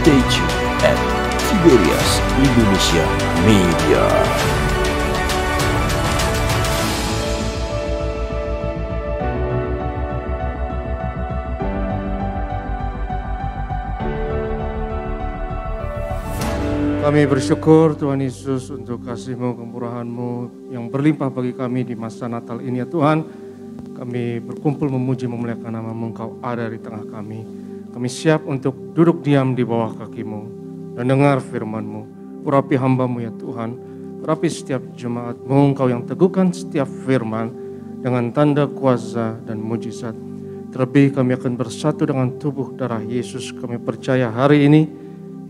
Stay tuned at Tiberias Indonesia Media. Kami bersyukur Tuhan Yesus untuk kasih-Mu, kemurahan-Mu yang berlimpah bagi kami di masa Natal ini ya Tuhan. Kami berkumpul memuji memuliakan nama-Mu, Engkau ada di tengah kami. Kami siap untuk duduk diam di bawah kaki-Mu dan dengar firman-Mu. Urapi hamba-Mu ya Tuhan, urapi setiap jemaat-Mu, Engkau yang teguhkan setiap firman dengan tanda kuasa dan mujizat. Terlebih kami akan bersatu dengan tubuh darah Yesus. Kami percaya hari ini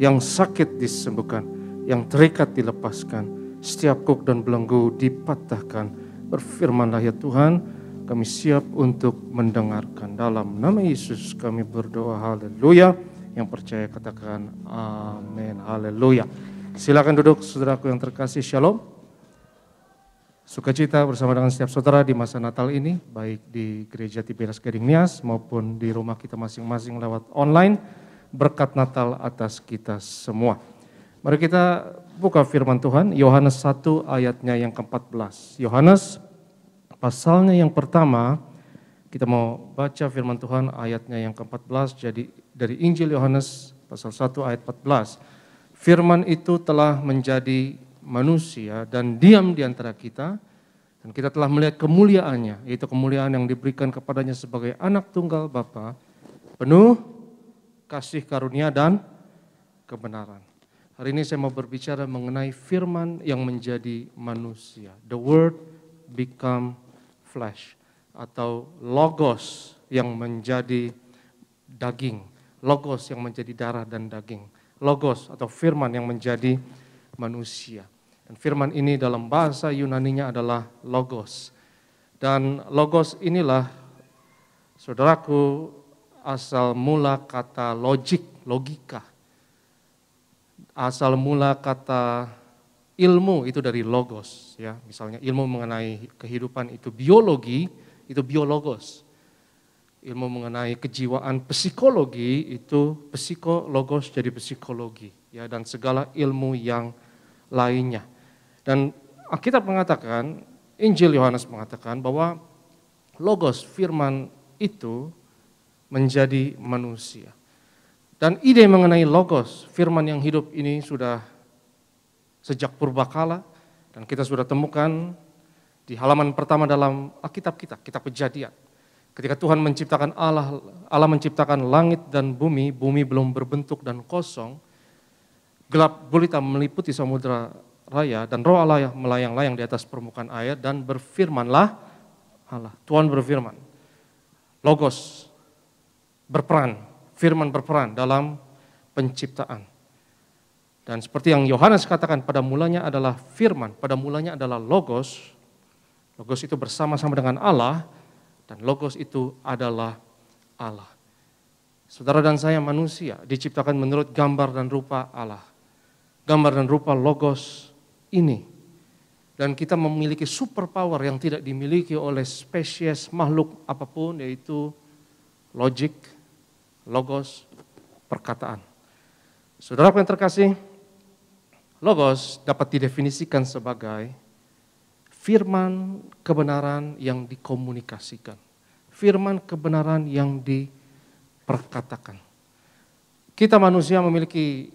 yang sakit disembuhkan, yang terikat dilepaskan, setiap kuk dan belenggu dipatahkan. Berfirmanlah ya Tuhan, kami siap untuk mendengarkan. Dalam nama Yesus kami berdoa, haleluya. Yang percaya katakan amin, haleluya. Silakan duduk saudaraku yang terkasih, shalom. Sukacita bersama dengan setiap saudara di masa Natal ini, baik di gereja Tiberias Gading Nias maupun di rumah kita masing-masing lewat online. Berkat Natal atas kita semua. Mari kita buka firman Tuhan, Yohanes 1 ayatnya yang ke-14. Yohanes pasalnya yang pertama, kita mau baca firman Tuhan ayatnya yang ke-14, jadi dari Injil Yohanes pasal 1 ayat 14. Firman itu telah menjadi manusia dan diam di antara kita, dan kita telah melihat kemuliaannya, yaitu kemuliaan yang diberikan kepadanya sebagai anak tunggal Bapa, penuh kasih karunia dan kebenaran. Hari ini saya mau berbicara mengenai firman yang menjadi manusia. The word become flesh. Atau logos yang menjadi daging. Logos yang menjadi darah dan daging. Logos atau firman yang menjadi manusia. Dan firman ini dalam bahasa Yunaninya adalah logos. Dan logos inilah, saudaraku, asal mula kata logika. Asal mula kata ilmu itu dari logos, ya. Misalnya ilmu mengenai kehidupan itu biologi, itu biologos. Ilmu mengenai kejiwaan psikologi itu psikologos jadi psikologi, ya, dan segala ilmu yang lainnya. Dan Alkitab mengatakan, Injil Yohanes mengatakan bahwa logos firman itu menjadi manusia. Dan ide mengenai logos, firman yang hidup ini sudah sejak purbakala, dan kita sudah temukan di halaman pertama dalam Alkitab kita, kitab Kejadian. Ketika Tuhan menciptakan Allah menciptakan langit dan bumi belum berbentuk dan kosong, gelap gulita meliputi samudera raya, dan roh Allah melayang-layang di atas permukaan air, dan berfirmanlah Allah. Tuhan berfirman. Logos berperan, firman berperan dalam penciptaan. Dan seperti yang Yohanes katakan, pada mulanya adalah firman, pada mulanya adalah logos. Logos itu bersama-sama dengan Allah, dan logos itu adalah Allah. Saudara dan saya manusia diciptakan menurut gambar dan rupa Allah. Gambar dan rupa logos ini. Dan kita memiliki superpower yang tidak dimiliki oleh spesies makhluk apapun, yaitu logik, logos, perkataan. Saudara yang terkasih, logos dapat didefinisikan sebagai firman kebenaran yang dikomunikasikan. Firman kebenaran yang diperkatakan. Kita manusia memiliki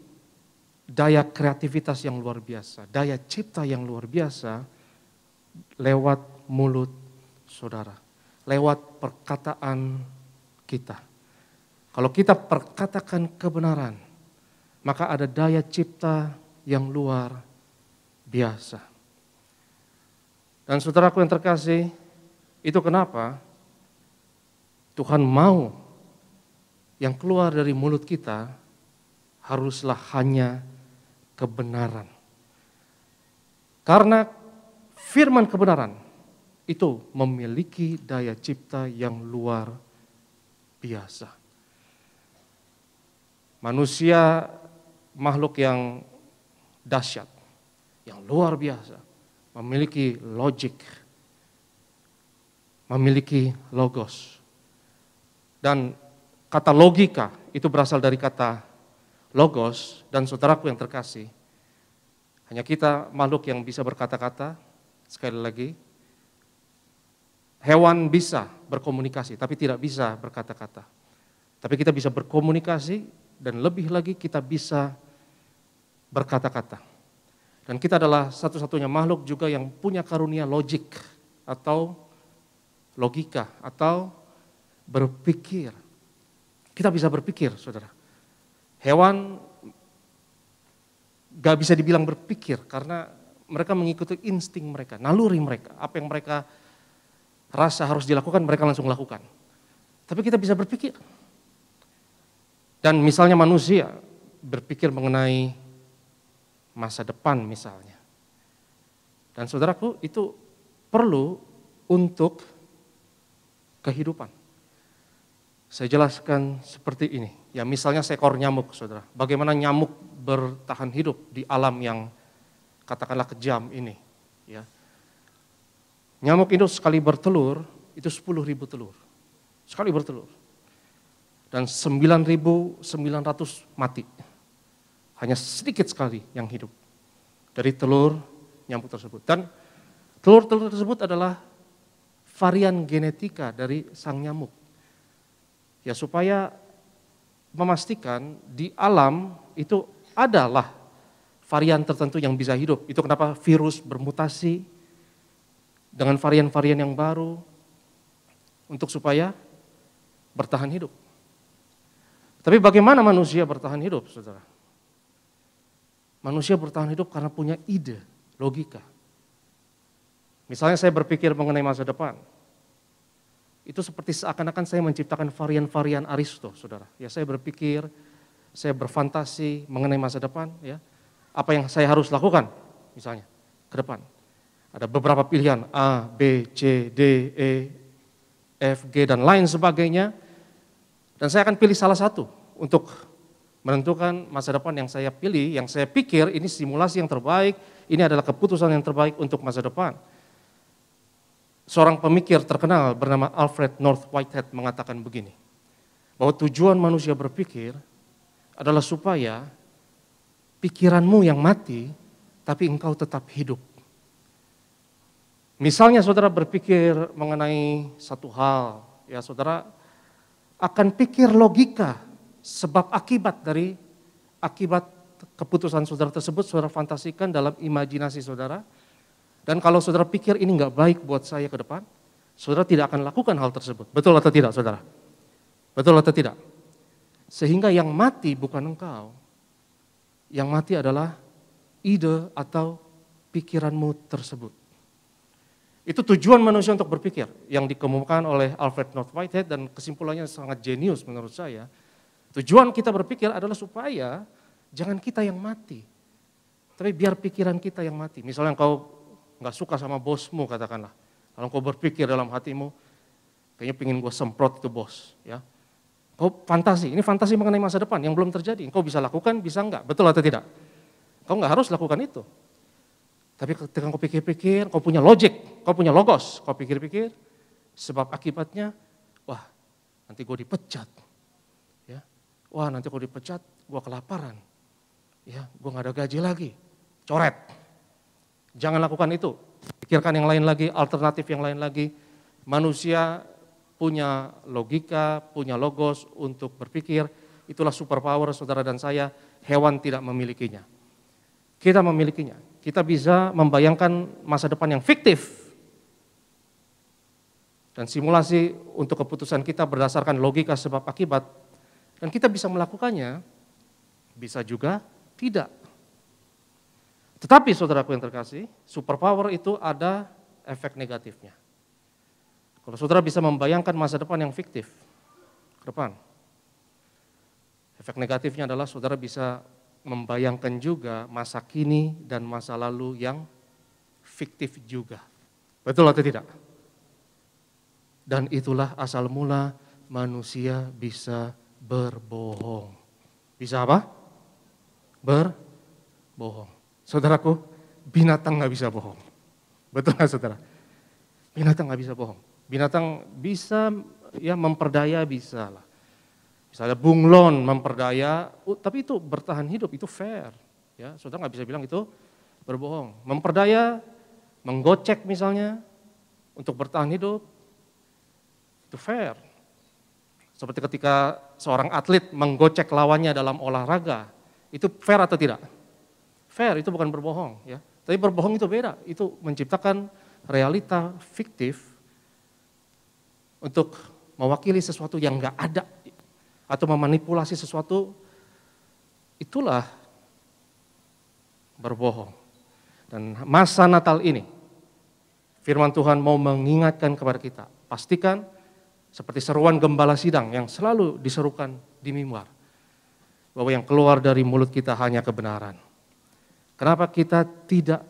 daya kreativitas yang luar biasa, daya cipta yang luar biasa lewat mulut saudara, lewat perkataan kita. Kalau kita perkatakan kebenaran, maka ada daya cipta yang luar biasa. Dan saudaraku yang terkasih, itu kenapa Tuhan mau yang keluar dari mulut kita haruslah hanya kebenaran. Karena firman kebenaran itu memiliki daya cipta yang luar biasa. Manusia makhluk yang dahsyat, yang luar biasa, memiliki logik, memiliki logos. Dan kata logika itu berasal dari kata logos, dan saudaraku yang terkasih, hanya kita makhluk yang bisa berkata-kata. Sekali lagi, hewan bisa berkomunikasi, tapi tidak bisa berkata-kata. Tapi kita bisa berkomunikasi, dan lebih lagi kita bisa berkata-kata. Dan kita adalah satu-satunya makhluk juga yang punya karunia logik, atau logika, atau berpikir. Kita bisa berpikir, saudara. Hewan gak bisa dibilang berpikir karena mereka mengikuti insting mereka, naluri mereka. Apa yang mereka rasa harus dilakukan, mereka langsung lakukan. Tapi kita bisa berpikir. Dan misalnya manusia berpikir mengenai masa depan misalnya. Dan saudaraku, itu perlu untuk kehidupan. Saya jelaskan seperti ini. Ya misalnya seekor nyamuk, saudara. Bagaimana nyamuk bertahan hidup di alam yang katakanlah kejam ini. Ya. Nyamuk itu sekali bertelur, itu 10.000 telur. Sekali bertelur. Dan 9.900 mati. Hanya sedikit sekali yang hidup dari telur nyamuk tersebut. Dan telur-telur tersebut adalah varian genetika dari sang nyamuk. Ya supaya memastikan di alam itu adalah varian tertentu yang bisa hidup. Itu kenapa virus bermutasi dengan varian-varian yang baru untuk supaya bertahan hidup. Tapi bagaimana manusia bertahan hidup, saudara? Manusia bertahan hidup karena punya ide, logika. Misalnya saya berpikir mengenai masa depan. Itu seperti seakan-akan saya menciptakan varian-varian Aristo, saudara. Ya saya berpikir, saya berfantasi mengenai masa depan. Ya, apa yang saya harus lakukan, misalnya ke depan. Ada beberapa pilihan A, B, C, D, E, F, G dan lain sebagainya. Dan saya akan pilih salah satu untuk menentukan masa depan yang saya pilih, yang saya pikir ini simulasi yang terbaik, ini adalah keputusan yang terbaik untuk masa depan. Seorang pemikir terkenal bernama Alfred North Whitehead mengatakan begini, bahwa tujuan manusia berpikir adalah supaya pikiranmu yang mati, tapi engkau tetap hidup. Misalnya saudara berpikir mengenai satu hal, ya saudara akan pikir logika sebab akibat dari akibat keputusan saudara tersebut, saudara fantasikan dalam imajinasi saudara. Dan kalau saudara pikir ini nggak baik buat saya ke depan, saudara tidak akan lakukan hal tersebut. Betul atau tidak, saudara? Betul atau tidak? Sehingga yang mati bukan engkau. Yang mati adalah ide atau pikiranmu tersebut. Itu tujuan manusia untuk berpikir yang dikemukakan oleh Alfred North Whitehead dan kesimpulannya sangat jenius menurut saya. Tujuan kita berpikir adalah supaya jangan kita yang mati, tapi biar pikiran kita yang mati. Misalnya engkau nggak suka sama bosmu katakanlah, kalau engkau berpikir dalam hatimu, kayaknya pengen gue semprot itu bos, ya. Kau fantasi, ini fantasi mengenai masa depan yang belum terjadi. Engkau bisa lakukan, bisa enggak, betul atau tidak? Kau nggak harus lakukan itu. Tapi ketika kau pikir-pikir, kau punya logik, kau punya logos, kau pikir-pikir, sebab akibatnya, wah nanti gue dipecat, ya. Wah nanti kau dipecat, gue kelaparan, ya, gue nggak ada gaji lagi, coret. Jangan lakukan itu, pikirkan yang lain lagi, alternatif yang lain lagi. Manusia punya logika, punya logos untuk berpikir, itulah superpower saudara dan saya, hewan tidak memilikinya. Kita memilikinya, kita bisa membayangkan masa depan yang fiktif. Dan simulasi untuk keputusan kita berdasarkan logika sebab akibat, dan kita bisa melakukannya, bisa juga tidak. Tetapi saudaraku yang terkasih, superpower itu ada efek negatifnya. Kalau saudara bisa membayangkan masa depan yang fiktif ke depan, efek negatifnya adalah saudara bisa membayangkan juga masa kini dan masa lalu yang fiktif juga. Betul atau tidak? Dan itulah asal mula manusia bisa berbohong. Bisa apa? Berbohong. Saudaraku, binatang nggak bisa bohong. Betul nggak saudara? Binatang nggak bisa bohong. Binatang bisa ya memperdaya bisa lah. Misalnya bunglon memperdaya, tapi itu bertahan hidup, itu fair. Ya, saudara nggak bisa bilang itu berbohong. Memperdaya, menggocek misalnya, untuk bertahan hidup, itu fair. Seperti ketika seorang atlet menggocek lawannya dalam olahraga, itu fair atau tidak? Fair, itu bukan berbohong. Ya. Tapi berbohong itu beda, itu menciptakan realita fiktif untuk mewakili sesuatu yang nggak ada, atau memanipulasi sesuatu, itulah berbohong. Dan masa Natal ini, firman Tuhan mau mengingatkan kepada kita, pastikan seperti seruan gembala sidang yang selalu diserukan di mimbar, bahwa yang keluar dari mulut kita hanya kebenaran. Kenapa kita tidak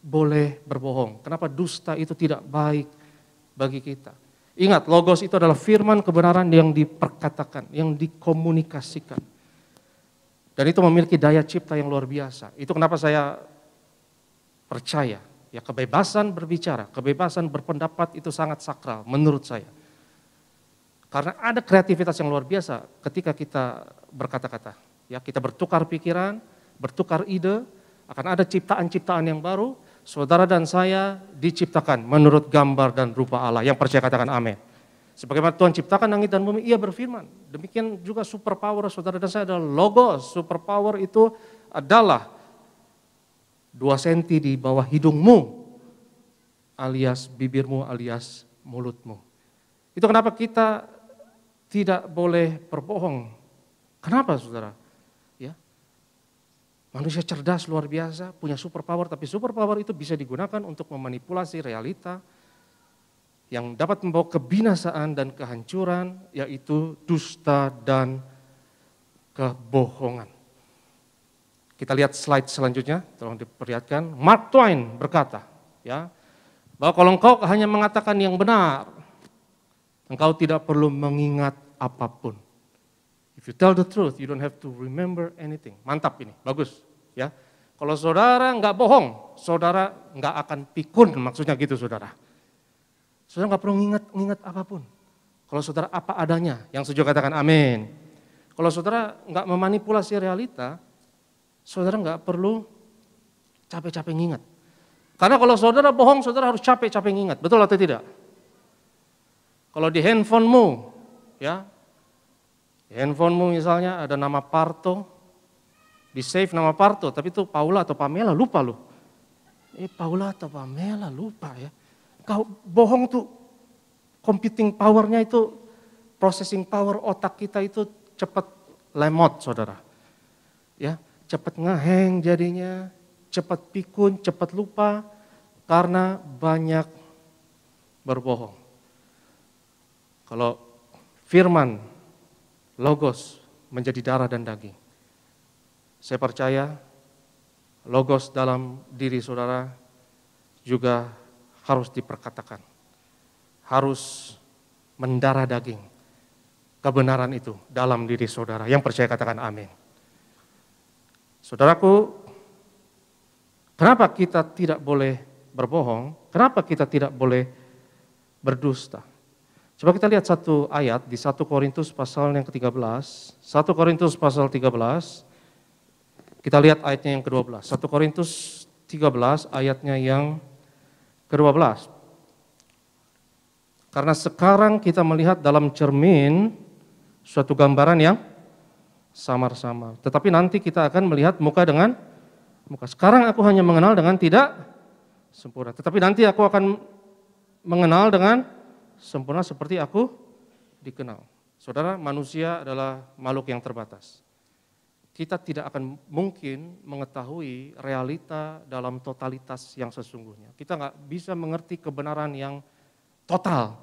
boleh berbohong? Kenapa dusta itu tidak baik bagi kita? Ingat, logos itu adalah firman kebenaran yang diperkatakan, yang dikomunikasikan. Dan itu memiliki daya cipta yang luar biasa. Itu kenapa saya percaya, ya kebebasan berbicara, kebebasan berpendapat itu sangat sakral menurut saya. Karena ada kreativitas yang luar biasa ketika kita berkata-kata. Ya, kita bertukar pikiran, bertukar ide, akan ada ciptaan-ciptaan yang baru. Saudara dan saya diciptakan menurut gambar dan rupa Allah. Yang percaya katakan amin. Sebagaimana Tuhan ciptakan langit dan bumi, Ia berfirman. Demikian juga superpower saudara dan saya adalah logos. Superpower itu adalah 2 senti di bawah hidungmu, alias bibirmu, alias mulutmu. Itu kenapa kita tidak boleh berbohong. Kenapa saudara? Manusia cerdas luar biasa, punya superpower, tapi superpower itu bisa digunakan untuk memanipulasi realita yang dapat membawa kebinasaan dan kehancuran, yaitu dusta dan kebohongan. Kita lihat slide selanjutnya, tolong diperlihatkan. Mark Twain berkata, ya, bahwa kalau engkau hanya mengatakan yang benar, engkau tidak perlu mengingat apapun. If you tell the truth, you don't have to remember anything. Mantap ini, bagus. Ya, kalau saudara nggak bohong, saudara nggak akan pikun, maksudnya gitu saudara. Saudara nggak perlu ngingat apapun. Kalau saudara apa adanya, yang setuju katakan amin. Kalau saudara nggak memanipulasi realita, saudara nggak perlu capek-capek ngingat. Karena kalau saudara bohong, saudara harus capek-capek ngingat, betul atau tidak? Kalau di handphonemu, ya, di handphonemu misalnya ada nama Parto, di save nama Parto, tapi itu Paula atau Pamela, lupa loh. Paula atau Pamela, lupa ya. Kau bohong tuh, computing powernya itu, processing power otak kita itu cepat lemot saudara. Ya, cepat ngeheng jadinya, cepat pikun, cepat lupa, karena banyak berbohong. Kalau firman, logos menjadi darah dan daging, saya percaya logos dalam diri saudara juga harus diperkatakan. Harus mendarah daging kebenaran itu dalam diri saudara. Yang percaya katakan amin. Saudaraku, kenapa kita tidak boleh berbohong? Kenapa kita tidak boleh berdusta? Coba kita lihat satu ayat di 1 Korintus pasal yang ke-13. 1 Korintus pasal 13. Kita lihat ayatnya yang ke-12. 1 Korintus 13 ayatnya yang ke-12. Karena sekarang kita melihat dalam cermin suatu gambaran yang samar-samar. Tetapi nanti kita akan melihat muka dengan muka. Sekarang aku hanya mengenal dengan tidak sempurna. Tetapi nanti aku akan mengenal dengan sempurna seperti aku dikenal. Saudara, manusia adalah makhluk yang terbatas. Kita tidak akan mungkin mengetahui realita dalam totalitas yang sesungguhnya. Kita nggak bisa mengerti kebenaran yang total,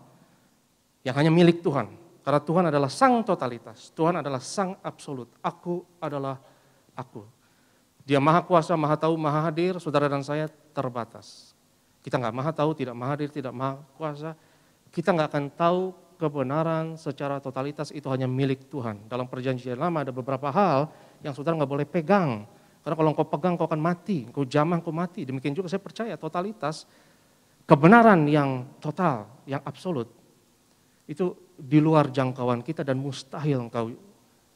yang hanya milik Tuhan. Karena Tuhan adalah sang totalitas, Tuhan adalah sang absolut. Aku adalah aku. Dia maha kuasa, maha tahu, maha hadir, saudara dan saya terbatas. Kita nggak maha tahu, tidak maha hadir, tidak maha kuasa. Kita nggak akan tahu kebenaran secara totalitas, itu hanya milik Tuhan. Dalam perjanjian lama ada beberapa hal yang saudara nggak boleh pegang. Karena kalau engkau pegang, kau akan mati. Engkau jamah, engkau mati. Demikian juga saya percaya totalitas, kebenaran yang total, yang absolut, itu di luar jangkauan kita dan mustahil engkau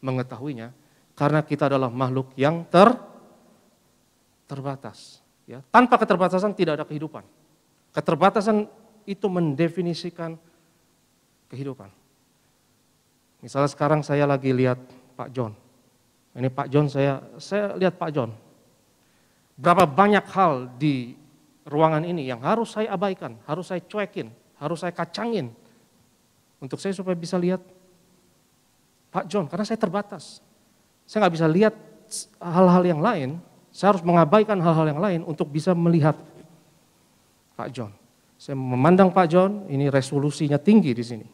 mengetahuinya, karena kita adalah makhluk yang terbatas. Ya. Tanpa keterbatasan tidak ada kehidupan. Keterbatasan itu mendefinisikan kehidupan. Misalnya sekarang saya lagi lihat Pak John. Ini Pak John, saya lihat Pak John. Berapa banyak hal di ruangan ini yang harus saya abaikan, harus saya cuekin, harus saya kacangin. Untuk saya supaya bisa lihat Pak John, karena saya terbatas. Saya nggak bisa lihat hal-hal yang lain, saya harus mengabaikan hal-hal yang lain untuk bisa melihat Pak John. Saya memandang Pak John, ini resolusinya tinggi di sini.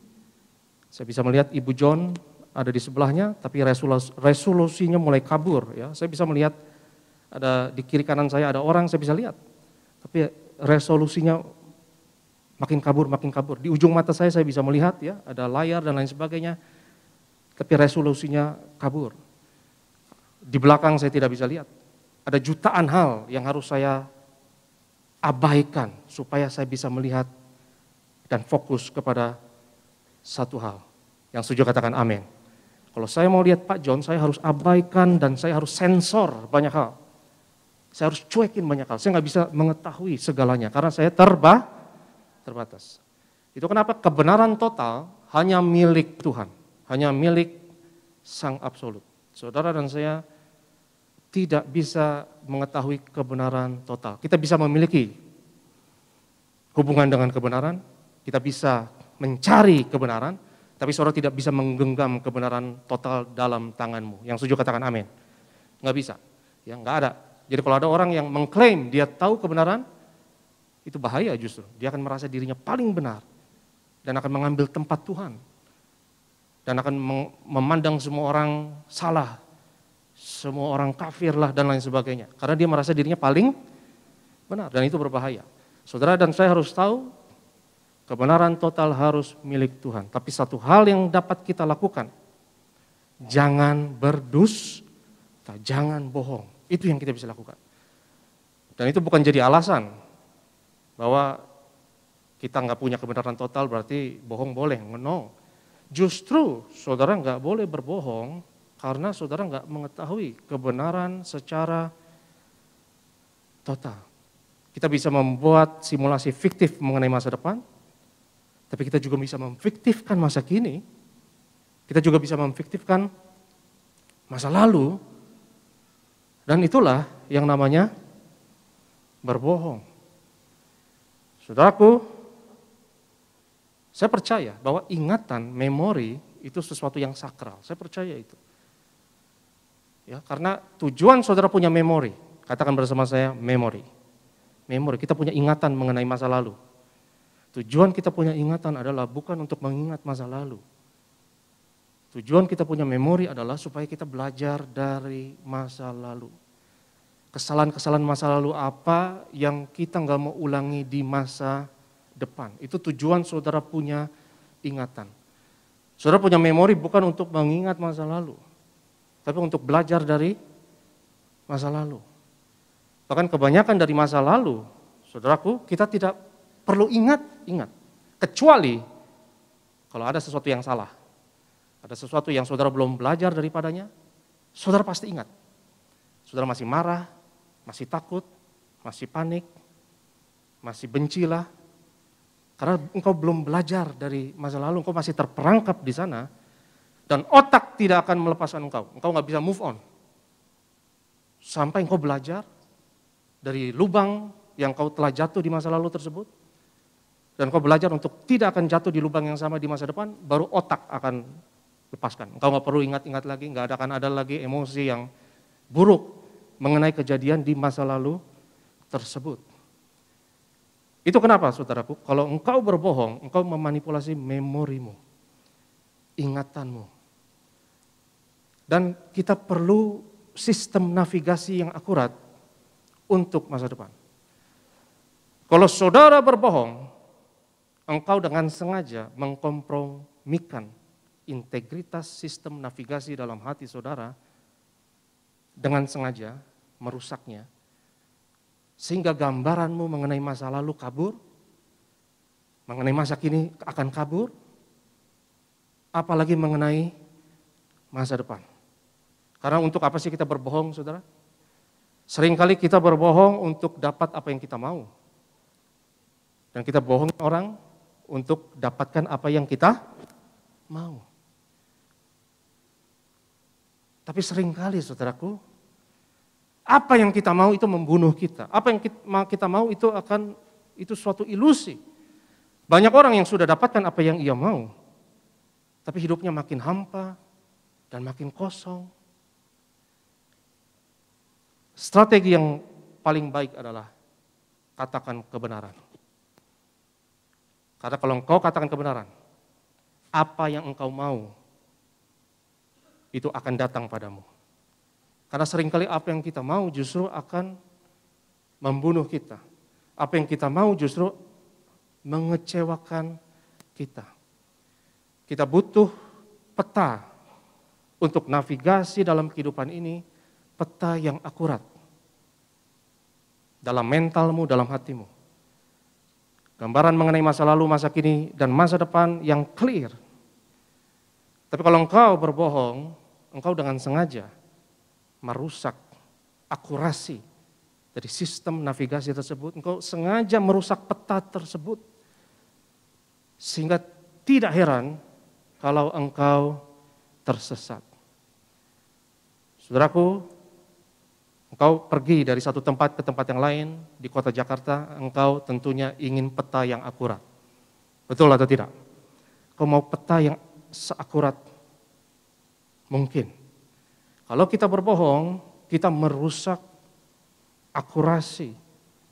Saya bisa melihat Ibu John ada di sebelahnya, tapi resolusinya mulai kabur. Ya. Saya bisa melihat ada di kiri kanan saya ada orang, saya bisa lihat. Tapi resolusinya makin kabur, makin kabur. Di ujung mata saya bisa melihat, ya, ada layar dan lain sebagainya. Tapi resolusinya kabur. Di belakang saya tidak bisa lihat. Ada jutaan hal yang harus saya abaikan supaya saya bisa melihat dan fokus kepada satu hal. Yang setuju katakan amin. Kalau saya mau lihat Pak John, saya harus abaikan dan saya harus sensor banyak hal. Saya harus cuekin banyak hal. Saya nggak bisa mengetahui segalanya karena saya terbatas. Itu kenapa kebenaran total hanya milik Tuhan, hanya milik Sang Absolut. Saudara dan saya tidak bisa mengetahui kebenaran total. Kita bisa memiliki hubungan dengan kebenaran, kita bisa mencari kebenaran, tapi saudara tidak bisa menggenggam kebenaran total dalam tanganmu. Yang setuju katakan amin. Nggak bisa, ya nggak ada. Jadi kalau ada orang yang mengklaim dia tahu kebenaran, itu bahaya justru. Dia akan merasa dirinya paling benar dan akan mengambil tempat Tuhan. Dan akan memandang semua orang salah, semua orang kafir lah dan lain sebagainya. Karena dia merasa dirinya paling benar dan itu berbahaya. Saudara dan saya harus tahu kebenaran total harus milik Tuhan. Tapi satu hal yang dapat kita lakukan, jangan berdusta, jangan bohong. Itu yang kita bisa lakukan. Dan itu bukan jadi alasan bahwa kita nggak punya kebenaran total berarti bohong boleh. No. Justru saudara nggak boleh berbohong karena saudara nggak mengetahui kebenaran secara total. Kita bisa membuat simulasi fiktif mengenai masa depan, tapi kita juga bisa memfiktifkan masa kini. Kita juga bisa memfiktifkan masa lalu. Dan itulah yang namanya berbohong. Saudaraku, saya percaya bahwa ingatan, memori itu sesuatu yang sakral. Saya percaya itu. Ya, karena tujuan saudara punya memori, katakan bersama saya memori. Memori, kita punya ingatan mengenai masa lalu. Tujuan kita punya ingatan adalah bukan untuk mengingat masa lalu. Tujuan kita punya memori adalah supaya kita belajar dari masa lalu. Kesalahan-kesalahan masa lalu apa yang kita nggak mau ulangi di masa depan. Itu tujuan saudara punya ingatan. Saudara punya memori bukan untuk mengingat masa lalu, tapi untuk belajar dari masa lalu. Bahkan kebanyakan dari masa lalu, saudaraku, kita tidak perlu ingat. Kecuali kalau ada sesuatu yang salah. Ada sesuatu yang saudara belum belajar daripadanya, saudara pasti ingat. Saudara masih marah, masih takut, masih panik, masih bencilah. Karena engkau belum belajar dari masa lalu, engkau masih terperangkap di sana. Dan otak tidak akan melepaskan engkau nggak bisa move on. Sampai engkau belajar dari lubang yang kau telah jatuh di masa lalu tersebut. Dan kau belajar untuk tidak akan jatuh di lubang yang sama di masa depan, baru otak akan lepaskan. Engkau nggak perlu ingat-ingat lagi, nggak akan ada lagi emosi yang buruk mengenai kejadian di masa lalu tersebut. Itu kenapa saudaraku, kalau engkau berbohong, engkau memanipulasi memorimu, ingatanmu. Dan kita perlu sistem navigasi yang akurat untuk masa depan. Kalau saudara berbohong, engkau dengan sengaja mengkompromikan integritas sistem navigasi dalam hati saudara, dengan sengaja merusaknya, sehingga gambaranmu mengenai masa lalu kabur, mengenai masa kini akan kabur, apalagi mengenai masa depan. Karena untuk apa sih kita berbohong, saudara? Seringkali kita berbohong untuk dapat apa yang kita mau. Dan kita bohong orang untuk dapatkan apa yang kita mau. Tapi seringkali, saudaraku, apa yang kita mau itu membunuh kita. Apa yang kita mau itu suatu ilusi. Banyak orang yang sudah dapatkan apa yang ia mau, tapi hidupnya makin hampa dan makin kosong. Strategi yang paling baik adalah katakan kebenaran. Karena kalau engkau katakan kebenaran, apa yang engkau mau, itu akan datang padamu. Karena seringkali apa yang kita mau justru akan membunuh kita. Apa yang kita mau justru mengecewakan kita. Kita butuh peta untuk navigasi dalam kehidupan ini, peta yang akurat. Dalam mentalmu, dalam hatimu. Gambaran mengenai masa lalu, masa kini, dan masa depan yang clear. Tapi kalau engkau berbohong, engkau dengan sengaja merusak akurasi dari sistem navigasi tersebut. Engkau sengaja merusak peta tersebut. Sehingga tidak heran kalau engkau tersesat. Saudaraku, engkau pergi dari satu tempat ke tempat yang lain di kota Jakarta, engkau tentunya ingin peta yang akurat. Betul atau tidak? Engkau mau peta yang seakurat mungkin. Kalau kita berbohong, kita merusak akurasi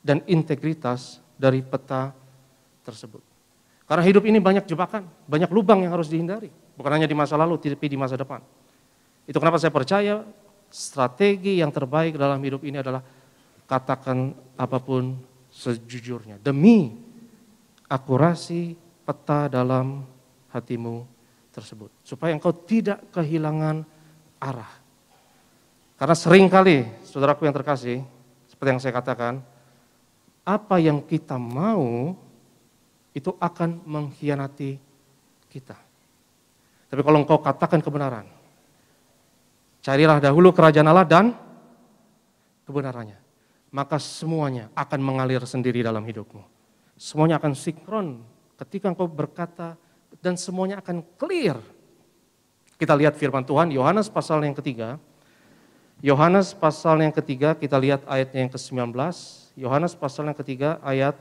dan integritas dari peta tersebut. Karena hidup ini banyak jebakan, banyak lubang yang harus dihindari. Bukan hanya di masa lalu, tapi di masa depan. Itu kenapa saya percaya strategi yang terbaik dalam hidup ini adalah katakan apapun sejujurnya. Demi akurasi peta dalam hatimu tersebut. Supaya engkau tidak kehilangan arah. Karena seringkali, saudaraku yang terkasih, seperti yang saya katakan, apa yang kita mau itu akan mengkhianati kita. Tapi kalau engkau katakan kebenaran, carilah dahulu kerajaan Allah dan kebenarannya, maka semuanya akan mengalir sendiri dalam hidupmu. Semuanya akan sinkron ketika engkau berkata dan semuanya akan clear. Kita lihat firman Tuhan, Yohanes pasal yang ketiga. Yohanes pasal yang ketiga, kita lihat ayatnya yang ke-19. Yohanes pasal yang ketiga ayat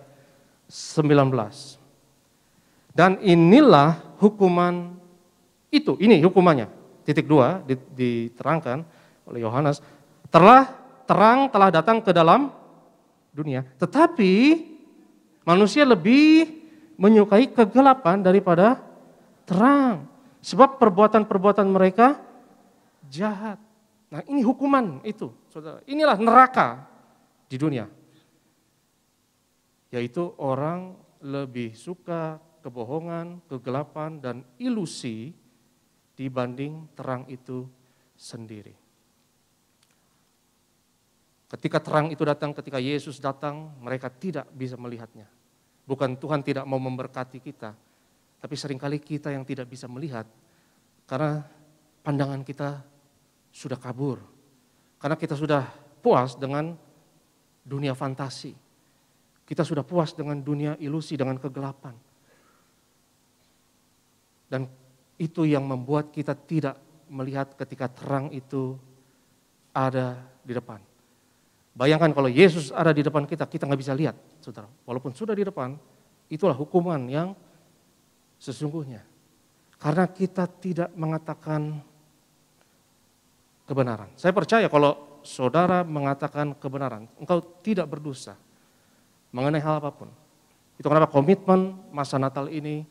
19. Dan inilah hukuman itu, ini hukumannya. Titik 2 diterangkan oleh Yohanes. Terang telah datang ke dalam dunia. Tetapi manusia lebih menyukai kegelapan daripada terang. Sebab perbuatan-perbuatan mereka jahat. Nah ini hukuman itu, saudara. Inilah neraka di dunia. Yaitu orang lebih suka kebohongan, kegelapan, dan ilusi dibanding terang itu sendiri. Ketika terang itu datang, ketika Yesus datang, mereka tidak bisa melihatnya. Bukan Tuhan tidak mau memberkati kita, tapi seringkali kita yang tidak bisa melihat karena pandangan kita sudah kabur. Karena kita sudah puas dengan dunia fantasi. Kita sudah puas dengan dunia ilusi, dengan kegelapan. Dan itu yang membuat kita tidak melihat ketika terang itu ada di depan. Bayangkan kalau Yesus ada di depan kita, kita nggak bisa lihat, saudara. Walaupun sudah di depan, itulah hukuman yang sesungguhnya. Karena kita tidak mengatakan kebenaran. Saya percaya kalau saudara mengatakan kebenaran, engkau tidak berdosa mengenai hal apapun. Itu kenapa komitmen masa Natal ini,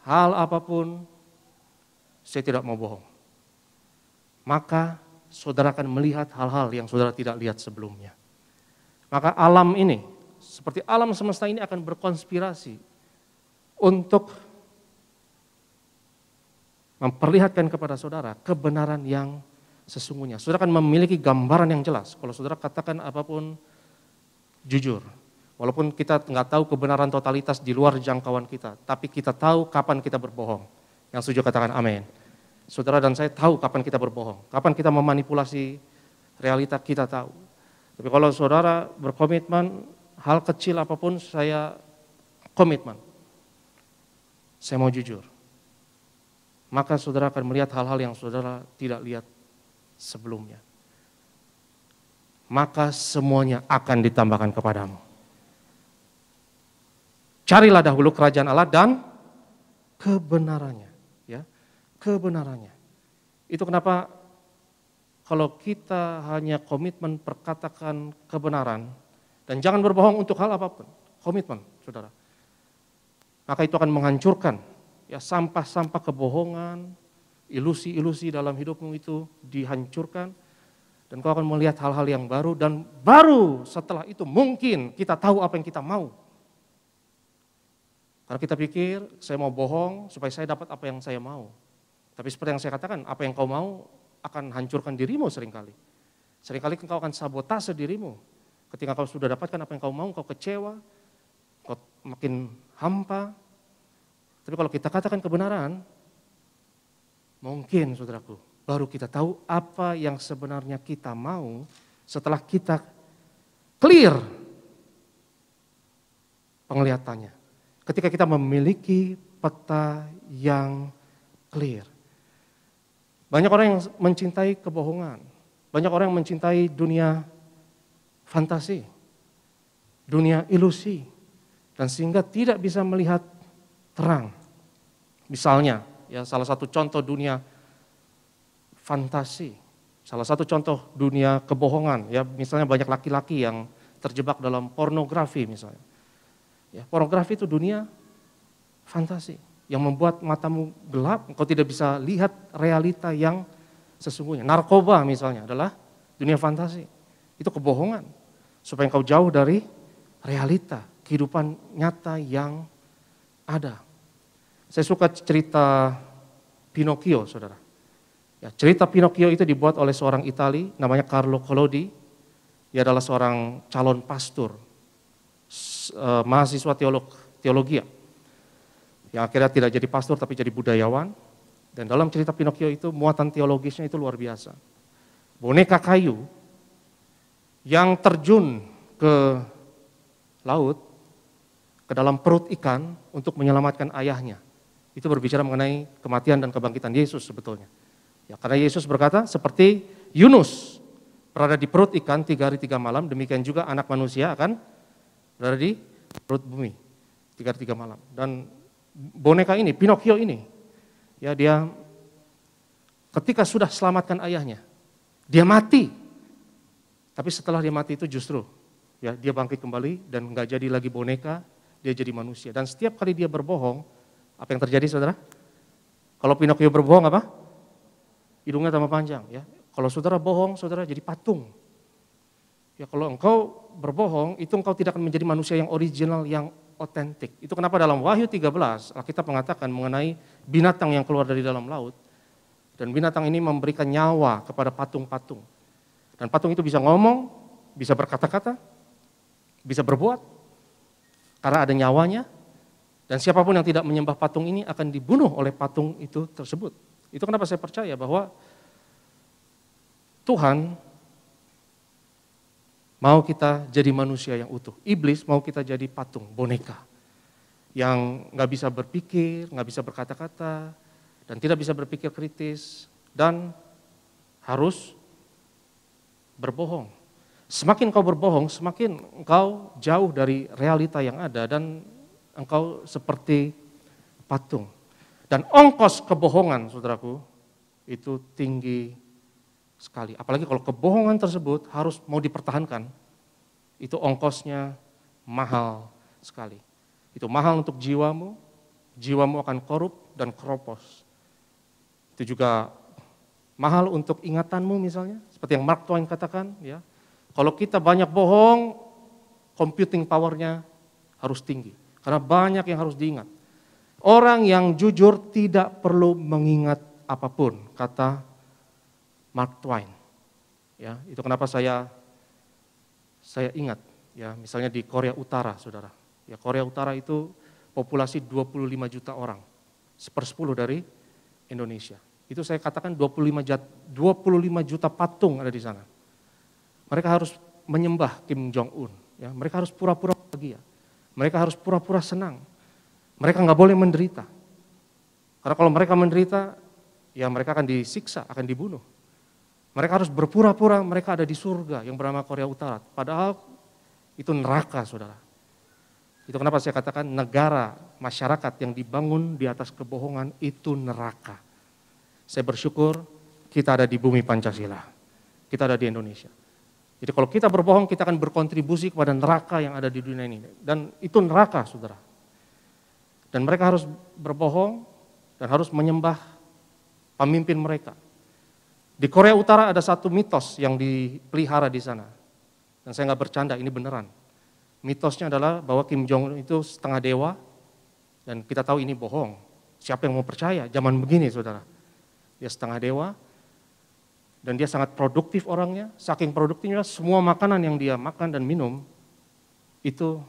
hal apapun, saya tidak mau bohong. Maka saudara akan melihat hal-hal yang saudara tidak lihat sebelumnya. Maka alam ini, seperti alam semesta ini akan berkonspirasi untuk memperlihatkan kepada saudara kebenaran yang sesungguhnya. Saudara akan memiliki gambaran yang jelas. Kalau saudara katakan apapun jujur. Walaupun kita nggak tahu kebenaran totalitas di luar jangkauan kita. Tapi kita tahu kapan kita berbohong. Yang setuju katakan amin. Saudara dan saya tahu kapan kita berbohong, kapan kita memanipulasi realita, kita tahu. Tapi kalau saudara berkomitmen, hal kecil apapun saya komitmen, saya mau jujur, maka saudara akan melihat hal-hal yang saudara tidak lihat sebelumnya. Maka semuanya akan ditambahkan kepadamu. Carilah dahulu kerajaan Allah dan kebenarannya, ya, kebenarannya. Itu kenapa kalau kita hanya komitmen perkatakan kebenaran dan jangan berbohong untuk hal apapun, komitmen, saudara. Maka itu akan menghancurkan ya sampah-sampah kebohongan, ilusi-ilusi dalam hidupmu itu dihancurkan dan kau akan melihat hal-hal yang baru dan baru setelah itu mungkin kita tahu apa yang kita mau. Karena kita pikir saya mau bohong supaya saya dapat apa yang saya mau. Tapi seperti yang saya katakan, apa yang kau mau akan hancurkan dirimu seringkali. Seringkali kau akan sabotase dirimu. Ketika kau sudah dapatkan apa yang kau mau, kau kecewa, kau makin hampa. Tapi kalau kita katakan kebenaran, mungkin saudaraku, baru kita tahu apa yang sebenarnya kita mau setelah kita clear penglihatannya. Ketika kita memiliki peta yang clear. Banyak orang yang mencintai kebohongan. Banyak orang yang mencintai dunia fantasi, dunia ilusi. Dan sehingga tidak bisa melihat terang. Misalnya, ya salah satu contoh dunia fantasi, salah satu contoh dunia kebohongan, ya misalnya banyak laki-laki yang terjebak dalam pornografi misalnya. Ya, pornografi itu dunia fantasi yang membuat matamu gelap, engkau tidak bisa lihat realita yang sesungguhnya. Narkoba misalnya adalah dunia fantasi, itu kebohongan supaya engkau jauh dari realita kehidupan nyata yang ada. Saya suka cerita Pinocchio, saudara. Ya, cerita Pinocchio itu dibuat oleh seorang Itali, namanya Carlo Collodi. Dia adalah seorang calon pastor, mahasiswa teologi, yang akhirnya tidak jadi pastor tapi jadi budayawan. Dan dalam cerita Pinocchio itu muatan teologisnya itu luar biasa. Boneka kayu yang terjun ke laut, ke dalam perut ikan untuk menyelamatkan ayahnya. Itu berbicara mengenai kematian dan kebangkitan Yesus sebetulnya. Ya, karena Yesus berkata, seperti Yunus berada di perut ikan 3 hari 3 malam, demikian juga anak manusia akan berada di perut bumi 3 hari 3 malam. Dan boneka ini, Pinocchio ini, ya dia ketika sudah selamatkan ayahnya, dia mati. Tapi setelah dia mati itu justru ya dia bangkit kembali dan nggak jadi lagi boneka, dia jadi manusia. Dan setiap kali dia berbohong, apa yang terjadi saudara? Kalau Pinocchio berbohong apa? Hidungnya tambah panjang. Ya. Kalau saudara bohong, saudara jadi patung. Ya kalau engkau berbohong, itu engkau tidak akan menjadi manusia yang original, yang otentik. Itu kenapa dalam Wahyu 13, Alkitab mengatakan mengenai binatang yang keluar dari dalam laut. Dan binatang ini memberikan nyawa kepada patung-patung. Dan patung itu bisa ngomong, bisa berkata-kata, bisa berbuat. Karena ada nyawanya. Dan siapapun yang tidak menyembah patung ini akan dibunuh oleh patung itu tersebut. Itu kenapa saya percaya bahwa Tuhan mau kita jadi manusia yang utuh. Iblis mau kita jadi patung, boneka. Yang gak bisa berpikir, gak bisa berkata-kata, dan tidak bisa berpikir kritis, dan harus berbohong. Semakin kau berbohong, semakin engkau jauh dari realita yang ada, dan engkau seperti patung. Dan ongkos kebohongan, saudaraku, itu tinggi sekali. Apalagi kalau kebohongan tersebut harus mau dipertahankan, itu ongkosnya mahal sekali. Itu mahal untuk jiwamu, jiwamu akan korup dan keropos. Itu juga mahal untuk ingatanmu misalnya, seperti yang Mark Twain katakan, ya. Kalau kita banyak bohong, computing powernya harus tinggi, karena banyak yang harus diingat. Orang yang jujur tidak perlu mengingat apapun, kata Mark Twain. Ya, itu kenapa saya ingat, ya, misalnya di Korea Utara, saudara. Ya, Korea Utara itu populasi 25 juta orang, 1/10 dari Indonesia. Itu saya katakan 25 juta patung ada di sana. Mereka harus menyembah Kim Jong-un. Ya, mereka harus pura-pura bahagia. Mereka harus pura-pura senang. Mereka nggak boleh menderita. Karena kalau mereka menderita, ya mereka akan disiksa, akan dibunuh. Mereka harus berpura-pura mereka ada di surga yang bernama Korea Utara. Padahal itu neraka, saudara. Itu kenapa saya katakan negara, masyarakat yang dibangun di atas kebohongan itu neraka. Saya bersyukur kita ada di bumi Pancasila. Kita ada di Indonesia. Jadi kalau kita berbohong, kita akan berkontribusi kepada neraka yang ada di dunia ini. Dan itu neraka, saudara. Dan mereka harus berbohong dan harus menyembah pemimpin mereka. Di Korea Utara ada satu mitos yang dipelihara di sana. Dan saya nggak bercanda, ini beneran. Mitosnya adalah bahwa Kim Jong-un itu setengah dewa, dan kita tahu ini bohong. Siapa yang mau percaya? Zaman begini, saudara. Dia setengah dewa, dan dia sangat produktif orangnya. Saking produktifnya, semua makanan yang dia makan dan minum, itu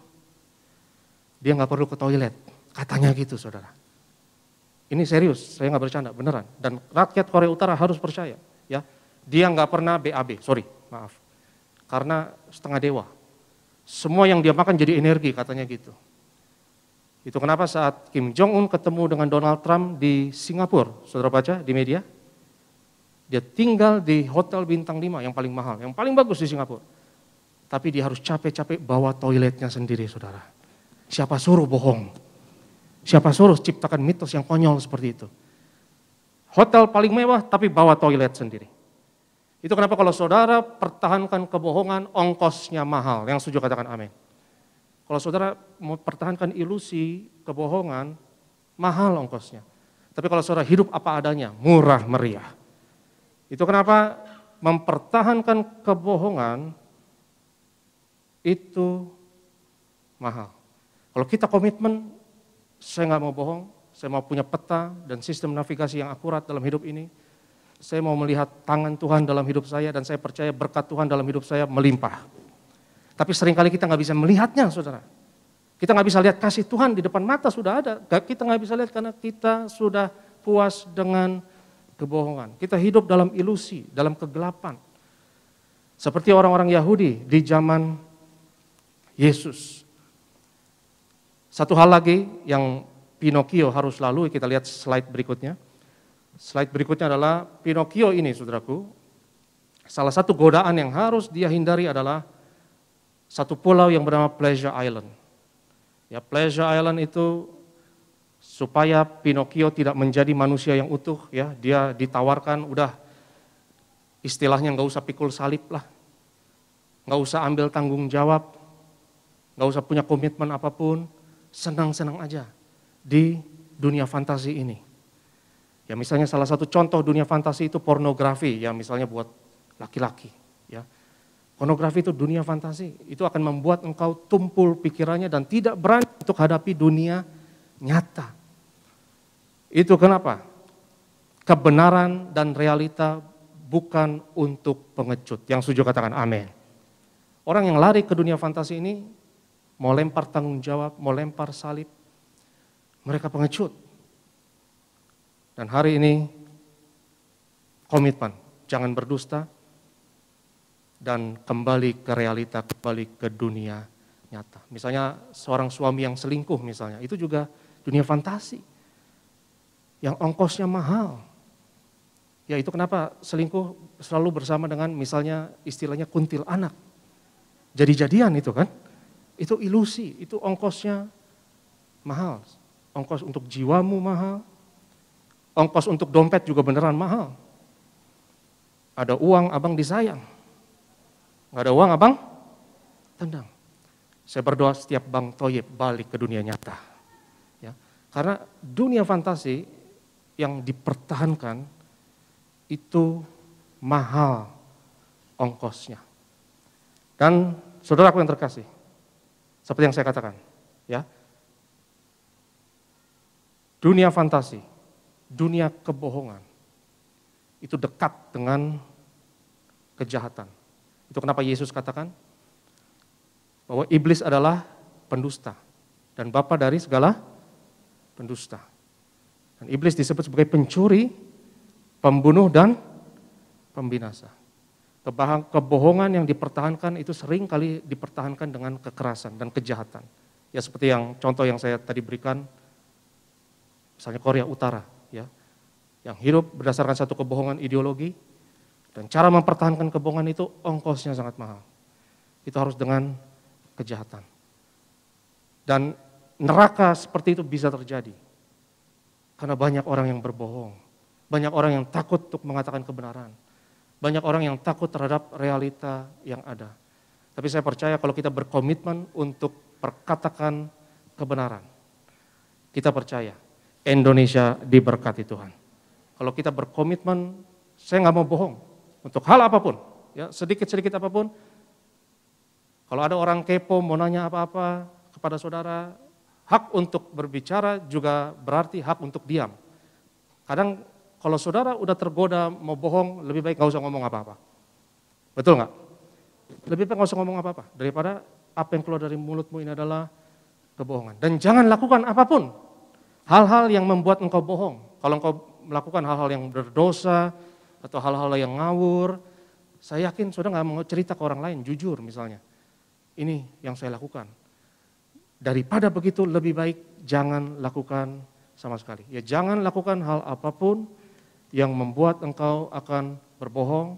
dia nggak perlu ke toilet. Katanya gitu, saudara. Ini serius, saya nggak bercanda, beneran. Dan rakyat Korea Utara harus percaya. Ya, dia nggak pernah BAB, maaf. Karena setengah dewa. Semua yang dia makan jadi energi, katanya gitu. Itu kenapa saat Kim Jong-un ketemu dengan Donald Trump di Singapura, saudara baca di media, dia tinggal di hotel bintang 5 yang paling mahal, yang paling bagus di Singapura. Tapi dia harus capek-capek bawa toiletnya sendiri, saudara. Siapa suruh bohong? Siapa suruh ciptakan mitos yang konyol seperti itu? Hotel paling mewah tapi bawa toilet sendiri. Itu kenapa kalau saudara pertahankan kebohongan, ongkosnya mahal. Yang setuju katakan amin. Kalau saudara mau pertahankan ilusi, kebohongan, mahal ongkosnya. Tapi kalau saudara hidup apa adanya, murah meriah. Itu kenapa mempertahankan kebohongan itu mahal. Kalau kita komitmen, saya nggak mau bohong, saya mau punya peta dan sistem navigasi yang akurat dalam hidup ini. Saya mau melihat tangan Tuhan dalam hidup saya dan saya percaya berkat Tuhan dalam hidup saya melimpah. Tapi seringkali kita nggak bisa melihatnya, saudara. Kita nggak bisa lihat kasih Tuhan di depan mata sudah ada. Kita nggak bisa lihat karena kita sudah puas dengan kebohongan. Kita hidup dalam ilusi, dalam kegelapan. Seperti orang-orang Yahudi di zaman Yesus. Satu hal lagi yang Pinocchio harus lalui, kita lihat slide berikutnya. Slide berikutnya adalah Pinocchio ini, saudaraku. Salah satu godaan yang harus dia hindari adalah satu pulau yang bernama Pleasure Island. Ya, Pleasure Island itu supaya Pinocchio tidak menjadi manusia yang utuh, ya, dia ditawarkan udah istilahnya nggak usah pikul salib lah, nggak usah ambil tanggung jawab, nggak usah punya komitmen apapun, senang-senang aja di dunia fantasi ini. Ya misalnya salah satu contoh dunia fantasi itu pornografi, ya misalnya buat laki-laki. Ya. Pornografi itu dunia fantasi, itu akan membuat engkau tumpul pikirannya dan tidak berani untuk hadapi dunia nyata. Itu kenapa? Kebenaran dan realita bukan untuk pengecut. Yang setuju katakan amin. Orang yang lari ke dunia fantasi ini mau lempar tanggung jawab, mau lempar salib, mereka pengecut. Dan hari ini komitmen, jangan berdusta dan kembali ke realita, kembali ke dunia nyata. Misalnya seorang suami yang selingkuh misalnya, itu juga dunia fantasi yang ongkosnya mahal. Ya itu kenapa selingkuh selalu bersama dengan misalnya istilahnya kuntil anak. Jadi-jadian itu kan, itu ilusi, itu ongkosnya mahal. Ongkos untuk jiwamu mahal. Ongkos untuk dompet juga beneran mahal. Ada uang abang disayang. Nggak ada uang abang tendang. Saya berdoa setiap Bang Toyib balik ke dunia nyata. Ya, karena dunia fantasi yang dipertahankan itu mahal ongkosnya. Dan saudaraku yang terkasih, seperti yang saya katakan, ya, dunia fantasi, dunia kebohongan, itu dekat dengan kejahatan. Itu kenapa Yesus katakan bahwa iblis adalah pendusta dan bapa dari segala pendusta. Dan iblis disebut sebagai pencuri, pembunuh, dan pembinasa. Kebohongan yang dipertahankan itu sering kali dipertahankan dengan kekerasan dan kejahatan. Ya seperti yang contoh yang saya tadi berikan, misalnya Korea Utara, ya, yang hidup berdasarkan satu kebohongan ideologi, dan cara mempertahankan kebohongan itu ongkosnya sangat mahal. Itu harus dengan kejahatan. Dan neraka seperti itu bisa terjadi. Karena banyak orang yang berbohong. Banyak orang yang takut untuk mengatakan kebenaran. Banyak orang yang takut terhadap realita yang ada. Tapi saya percaya kalau kita berkomitmen untuk perkatakan kebenaran. Kita percaya Indonesia diberkati Tuhan. Kalau kita berkomitmen, saya nggak mau bohong. Untuk hal apapun, ya sedikit-sedikit apapun. Kalau ada orang kepo mau nanya apa-apa kepada saudara, hak untuk berbicara juga berarti hak untuk diam. Kadang kalau saudara udah tergoda mau bohong, lebih baik nggak usah ngomong apa-apa. Betul nggak? Lebih baik nggak usah ngomong apa-apa daripada apa yang keluar dari mulutmu ini adalah kebohongan. Dan jangan lakukan apapun hal-hal yang membuat engkau bohong. Kalau engkau melakukan hal-hal yang berdosa atau hal-hal yang ngawur, saya yakin saudara nggak mau cerita ke orang lain, jujur misalnya. Ini yang saya lakukan. Daripada begitu lebih baik jangan lakukan sama sekali. Ya jangan lakukan hal apapun yang membuat engkau akan berbohong.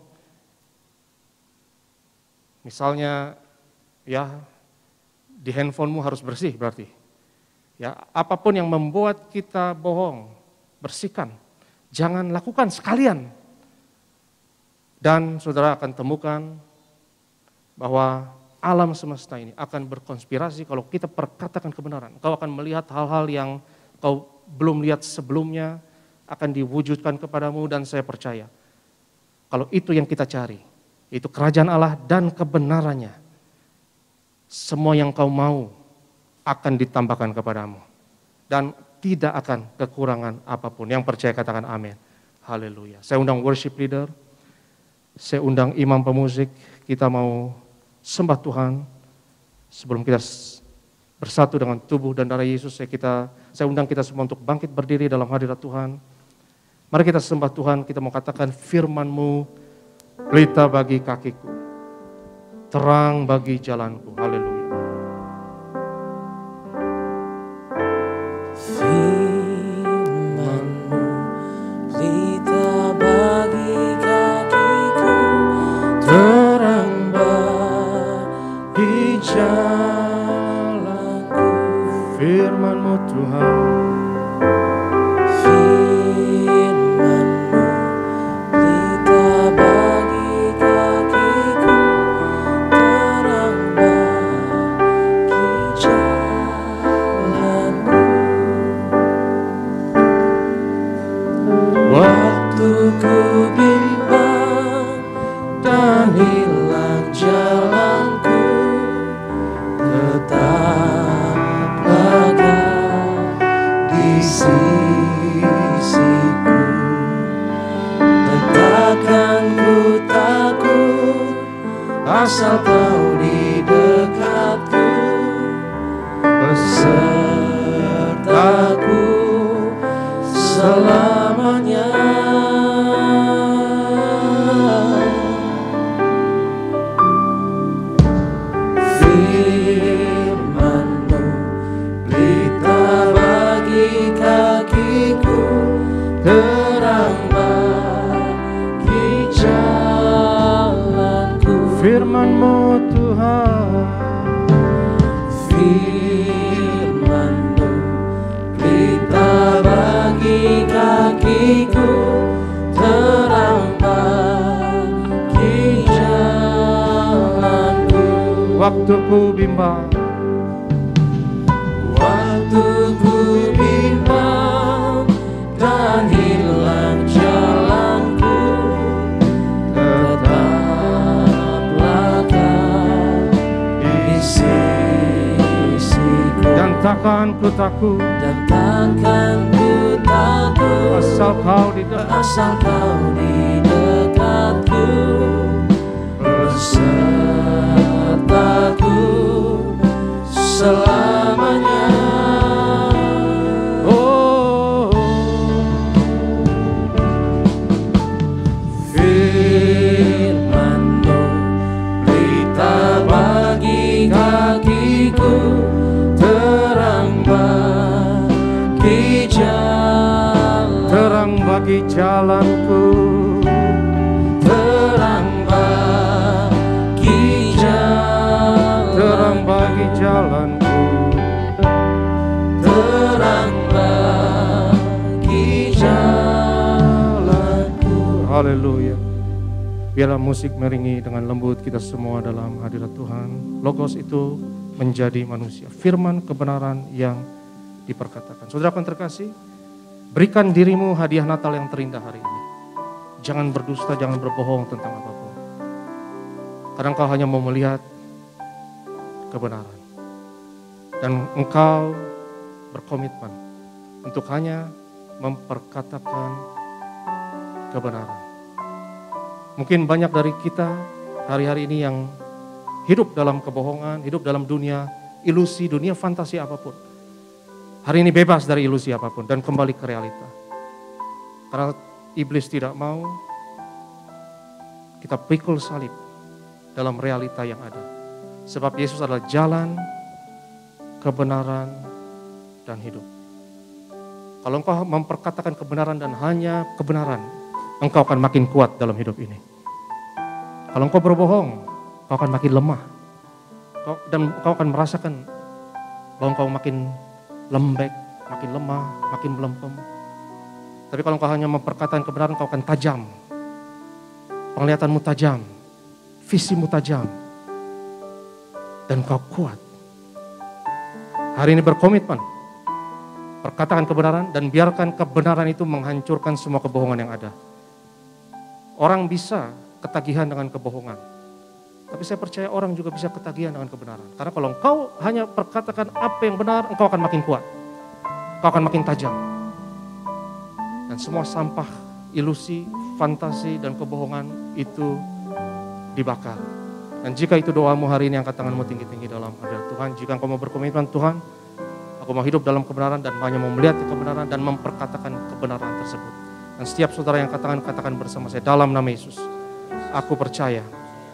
Misalnya ya di handphonemu harus bersih berarti. Ya apapun yang membuat kita bohong, bersihkan. Jangan lakukan sekalian. Dan saudara akan temukan bahwa alam semesta ini akan berkonspirasi kalau kita perkatakan kebenaran. Kau akan melihat hal-hal yang kau belum lihat sebelumnya akan diwujudkan kepadamu dan saya percaya. Kalau itu yang kita cari, itu kerajaan Allah dan kebenarannya. Semua yang kau mau akan ditambahkan kepadamu. Dan tidak akan kekurangan apapun. Yang percaya katakan amin. Haleluya. Saya undang worship leader, saya undang imam pemusik, kita mau sembah Tuhan. Sebelum kita bersatu dengan tubuh dan darah Yesus, saya undang kita semua untuk bangkit berdiri dalam hadirat Tuhan. Mari kita sembah Tuhan, kita mau katakan firman-Mu, pelita bagi kakiku, terang bagi jalanku. Haleluya. Firman-Mu, pelita bagi kakiku, terang bagi jalanku. Firman-Mu Tuhan, Firman-Mu, pelita bagi kakiku, terang bagi jalanku. Waktu ku bimbang dan hilang jalanku, tetaplah Kau di sisiku. Dan takkan ku takut, asal Kau di dekatku, besertaku selamanya. Firman-Mu, pelita bagi kakiku, terang bagi jalanku. firman-Mu Tuhan, Firman-Mu, pelita bagi kakiku, terang bagi jalanku. waktu ku bimbang, Waktu ku bimbang dan hilang jalanku, tetaplah Kau di sisiku. dan takkan ku takut, Dan takkan ku takut, asal Kau di dalam. asal Kau di dekatku, besertaku selamanya. Oh, jalanku, terang bagi jalan, terang bagi jalanku, terang bagi jalanku. haleluya. Biarlah musik meringi dengan lembut kita semua dalam hadirat Tuhan. Logos itu menjadi manusia, firman kebenaran yang diperkatakan. Saudaraku yang terkasih, berikan dirimu hadiah Natal yang terindah hari ini. Jangan berdusta, jangan berbohong tentang apapun. Karena engkau hanya mau melihat kebenaran. Dan engkau berkomitmen untuk hanya memperkatakan kebenaran. Mungkin banyak dari kita hari-hari ini yang hidup dalam kebohongan, hidup dalam dunia ilusi, dunia fantasi apapun. Hari ini bebas dari ilusi apapun dan kembali ke realita. Karena iblis tidak mau kita pikul salib dalam realita yang ada. Sebab Yesus adalah jalan, kebenaran, dan hidup. Kalau engkau memperkatakan kebenaran dan hanya kebenaran, engkau akan makin kuat dalam hidup ini. Kalau engkau berbohong, engkau akan makin lemah. Dan engkau akan merasakan bahwa engkau makin lembek, makin lemah, makin melempem. Tapi kalau engkau hanya memperkatakan kebenaran, engkau akan tajam. Penglihatanmu tajam, visimu tajam, dan engkau kuat. Hari ini berkomitmen, perkatakan kebenaran dan biarkan kebenaran itu menghancurkan semua kebohongan yang ada. Orang bisa ketagihan dengan kebohongan. Tapi saya percaya orang juga bisa ketagihan dengan kebenaran. Karena kalau engkau hanya perkatakan apa yang benar, engkau akan makin kuat. Engkau akan makin tajam. Dan semua sampah, ilusi, fantasi, dan kebohongan itu dibakar. Dan jika itu doamu hari ini, angkat tanganmu tinggi-tinggi dalam hadirat Tuhan. Jika engkau mau berkomitmen, Tuhan, aku mau hidup dalam kebenaran dan hanya mau melihat kebenaran dan memperkatakan kebenaran tersebut. Dan setiap saudara yang katakan bersama saya dalam nama Yesus. Aku percaya,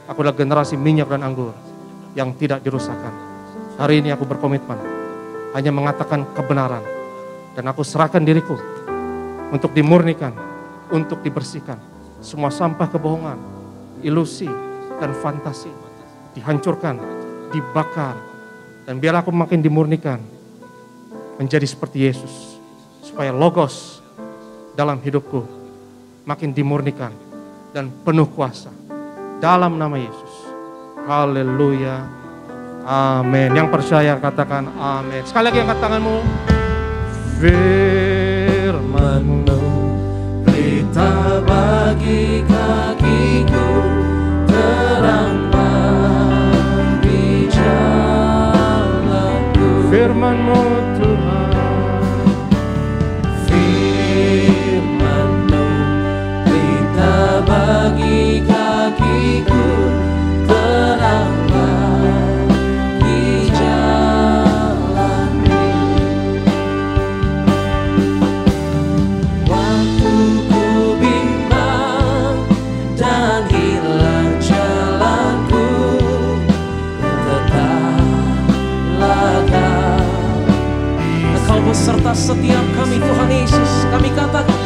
aku adalah generasi minyak dan anggur yang tidak dirusakkan. Hari ini aku berkomitmen hanya mengatakan kebenaran. Dan aku serahkan diriku untuk dimurnikan, untuk dibersihkan. Semua sampah kebohongan, ilusi, dan fantasi dihancurkan, dibakar. Dan biarlah aku makin dimurnikan menjadi seperti Yesus. Supaya logos dalam hidupku makin dimurnikan dan penuh kuasa. Dalam nama Yesus. Haleluya. Amin. Yang percaya katakan amin. Sekali lagi angkat tanganmu. Firman-Mu Berita bagi kakiku, terang bagi jalanku. Firman-Mu Tuhan. Bagi kakiku, terang bagi jalanku. Waktu ku bimbang dan hilang jalanku, tetaplah Kau beserta setiap kami, Tuhan Yesus. Kami katakan,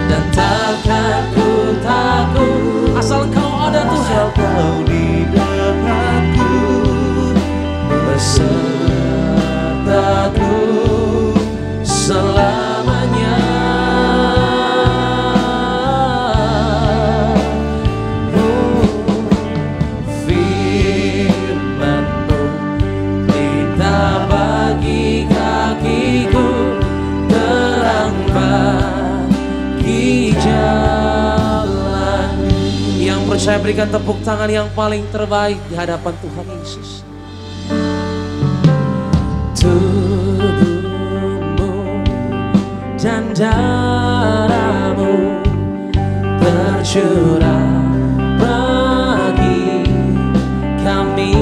dan takkan ku takut asal Kau ada Tuhan. Asal Kau di dekatku, besertaku selamanya. Firman-Mu berita bagi kakiku, terang bagi jalan. Yang percaya berikan tepuk tangan yang paling terbaik di hadapan Tuhan Yesus. Tubuhmu dan darahmu tercurah bagi kami,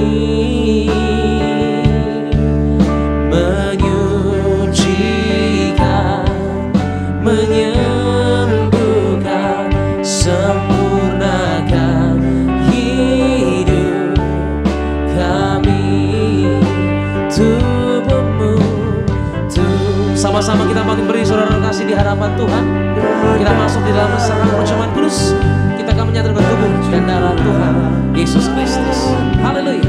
menyucikan, menyembuhkan, sempurnakan hidup kami. Tubuhmu, sama-sama kita makin beri saudara kasih di hadapan Tuhan. Kita masuk di dalam Yesus Kristus. Haleluya.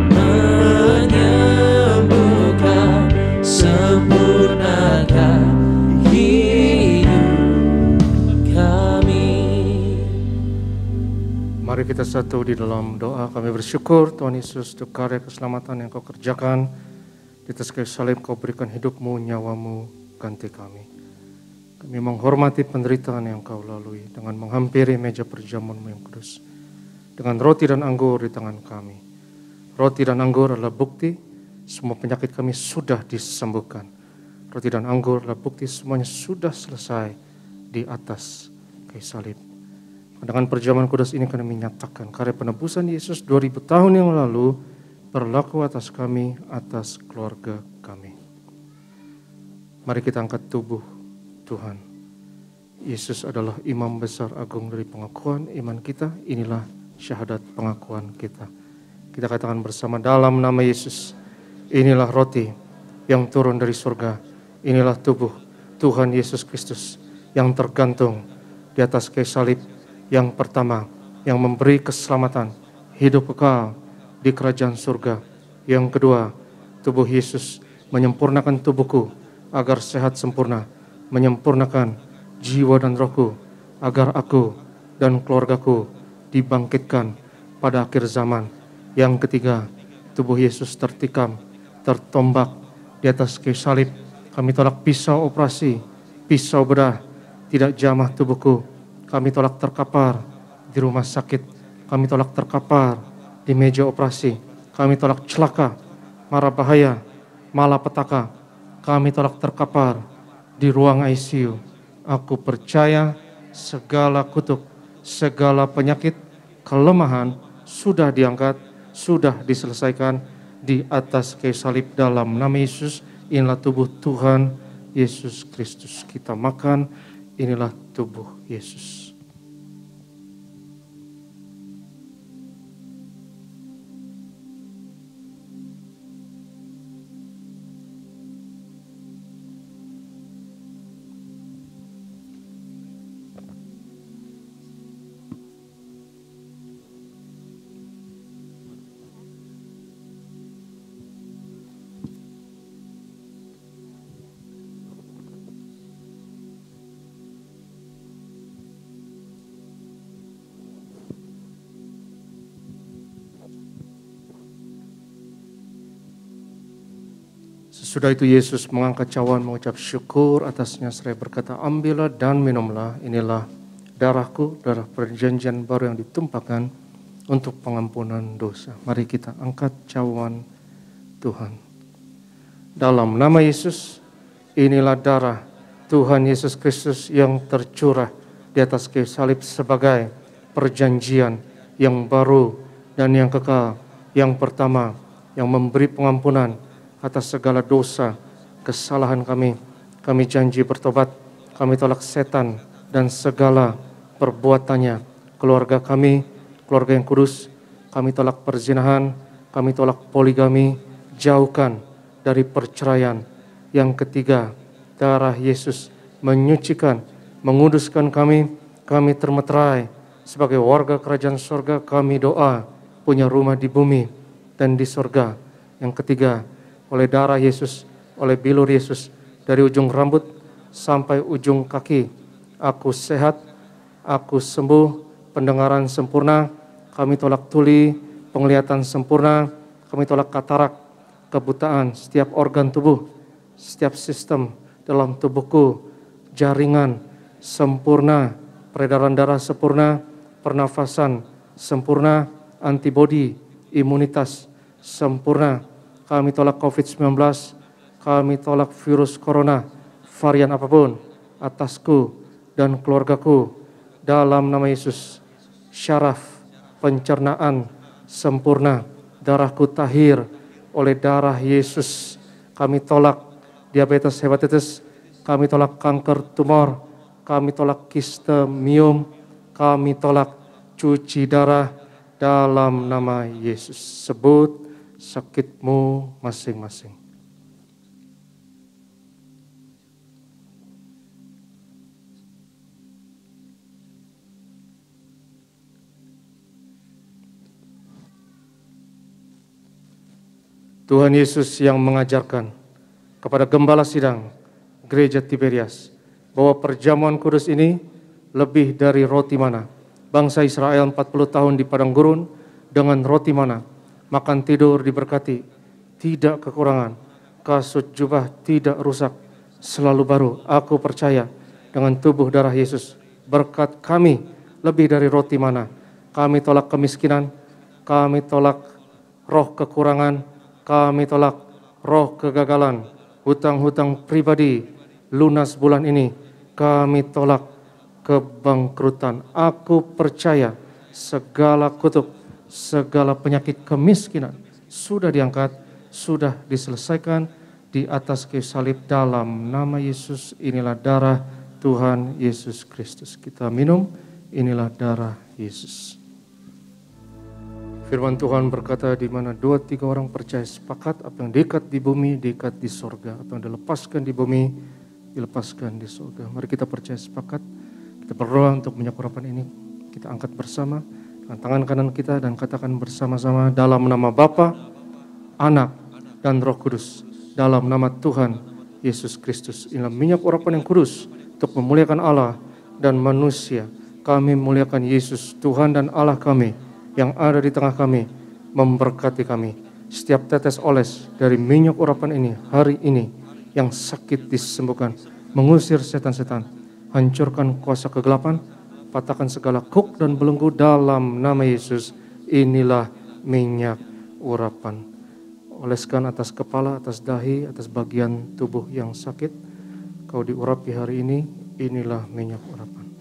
Menyembuhkan, sempurnakan hidup kami. Mari kita satu di dalam doa. Kami bersyukur Tuhan Yesus untuk karya keselamatan yang Kau kerjakan. Di atas kayu salib Kau berikan hidupmu, nyawamu, ganti kami. Kami menghormati penderitaan yang Kau lalui dengan menghampiri meja perjamuan-Mu yang kudus. Dengan roti dan anggur di tangan kami. Roti dan anggur adalah bukti semua penyakit kami sudah disembuhkan. Roti dan anggur adalah bukti semuanya sudah selesai di atas kayu salib. Dengan perjamuan kudus ini kami menyatakan karya penebusan Yesus 2000 tahun yang lalu berlaku atas kami, atas keluarga kami. Mari kita angkat tubuh Tuhan. Yesus adalah imam besar agung dari pengakuan iman kita. Inilah syahadat pengakuan kita. Kita katakan bersama dalam nama Yesus. Inilah roti yang turun dari surga. Inilah tubuh Tuhan Yesus Kristus yang tergantung di atas kayu salib yang pertama, yang memberi keselamatan, hidup kekal di kerajaan surga. Yang kedua, tubuh Yesus menyempurnakan tubuhku agar sehat sempurna, menyempurnakan jiwa dan rohku agar aku dan keluargaku dibangkitkan pada akhir zaman. Yang ketiga, tubuh Yesus tertikam, tertombak di atas kayu salib. Kami tolak pisau operasi, pisau bedah, tidak jamah tubuhku. Kami tolak terkapar di rumah sakit. Kami tolak terkapar di meja operasi. Kami tolak celaka, mara bahaya, malapetaka. Kami tolak terkapar di ruang ICU. Aku percaya segala kutuk, segala penyakit, kelemahan sudah diangkat, sudah diselesaikan di atas kayu salib dalam nama Yesus. Inilah tubuh Tuhan Yesus Kristus. Kita makan, inilah tubuh Yesus. Sesudah itu Yesus mengangkat cawan mengucap syukur atasnya seraya berkata, ambillah dan minumlah, inilah darahku, darah perjanjian baru yang ditumpahkan untuk pengampunan dosa. Mari kita angkat cawan Tuhan. Dalam nama Yesus, inilah darah Tuhan Yesus Kristus yang tercurah di atas kayu salib sebagai perjanjian yang baru dan yang kekal. Yang pertama, yang memberi pengampunan atas segala dosa, kesalahan kami. Kami janji bertobat. Kami tolak setan dan segala perbuatannya. Keluarga kami, keluarga yang kudus. Kami tolak perzinahan. Kami tolak poligami. Jauhkan dari perceraian. Yang ketiga, darah Yesus menyucikan, menguduskan kami. Kami termeterai sebagai warga kerajaan surga. Kami doa punya rumah di bumi dan di surga. Yang ketiga, oleh darah Yesus, oleh bilur Yesus, dari ujung rambut sampai ujung kaki, aku sehat, aku sembuh, pendengaran sempurna, kami tolak tuli, penglihatan sempurna, kami tolak katarak, kebutaan, setiap organ tubuh, setiap sistem dalam tubuhku, jaringan sempurna, peredaran darah sempurna, pernafasan sempurna, antibodi, imunitas sempurna. Kami tolak COVID-19, kami tolak virus corona, varian apapun, atasku dan keluargaku. Dalam nama Yesus, syaraf, pencernaan, sempurna, darahku tahir oleh darah Yesus. Kami tolak diabetes, hepatitis, kami tolak kanker tumor, kami tolak kista miom, kami tolak cuci darah dalam nama Yesus. Sebut sakitmu masing-masing. Tuhan Yesus yang mengajarkan kepada gembala sidang gereja Tiberias bahwa perjamuan kudus ini lebih dari roti mana. Bangsa Israel 40 tahun di padang gurun dengan roti mana, makan tidur diberkati, tidak kekurangan, kasut jubah tidak rusak, selalu baru. Aku percaya dengan tubuh darah Yesus, berkat kami lebih dari roti mana. Kami tolak kemiskinan, kami tolak roh kekurangan, kami tolak roh kegagalan, hutang-hutang pribadi, lunas bulan ini, kami tolak kebangkrutan. Aku percaya segala kutuk, segala penyakit kemiskinan sudah diangkat, sudah diselesaikan di atas kayu salib. Dalam nama Yesus, inilah darah Tuhan Yesus Kristus. Kita minum, inilah darah Yesus. Firman Tuhan berkata, di mana 2-3 orang percaya sepakat, apa yang diikat di bumi diikat di sorga, apa yang dilepaskan di bumi dilepaskan di sorga. Mari kita percaya sepakat, kita berdoa untuk minyak urapan ini. Kita angkat bersama dengan tangan kanan kita dan katakan bersama-sama, dalam nama Bapa, Anak, dan Roh Kudus, dalam nama Tuhan Yesus Kristus. Inilah minyak urapan yang kudus untuk memuliakan Allah dan manusia. Kami memuliakan Yesus, Tuhan dan Allah kami, yang ada di tengah kami, memberkati kami. Setiap tetes oles dari minyak urapan ini, hari ini, yang sakit disembuhkan, mengusir setan-setan, hancurkan kuasa kegelapan, patahkan segala kuk dan belenggu dalam nama Yesus. Inilah minyak urapan. Oleskan atas kepala, atas dahi, atas bagian tubuh yang sakit. Kau diurapi hari ini, inilah minyak urapan.